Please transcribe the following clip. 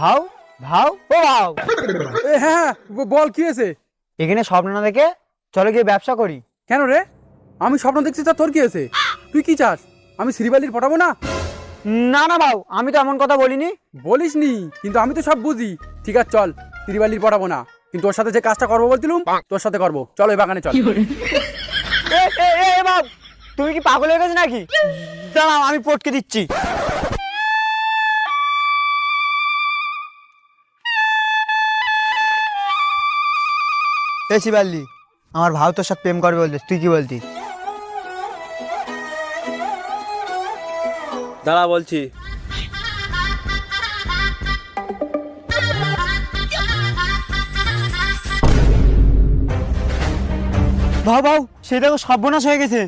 ভাও ভাও ও ভাও, হ্যাঁ বল কি হয়েছে? এখানে স্বপ্ন না দেখে চলো গিয়ে ব্যবসা করি। কেন রে? আমি স্বপ্ন দেখছি, তা তোর কি হয়েছে? তুই কি চাস আমি শ্রীবালির পটাবো না? না না ভাও, আমি তো এমন কথা বলিনি। বলিস নি, কিন্তু আমি তো সব বুঝি। ঠিক আছে চল, শ্রীবালির পটাবো না, কিন্তু ওর সাথে যে কাজটা করবো বলছিলুম তোর সাথে করবো। চল ওই বাগানে চল। ভাও, তুমি কি পাগল হয়ে গেছো নাকি? দাঁড়াও, আমি পটকে দিচ্ছি। শিবাল্লি, আমার ভাও তোর সাথে প্রেম করবে বলছিস, তুই কি বলতিস? দাঁড়া বলছি। ভাও ভাও, সে দেখো সর্বনাশ হয়ে গেছে।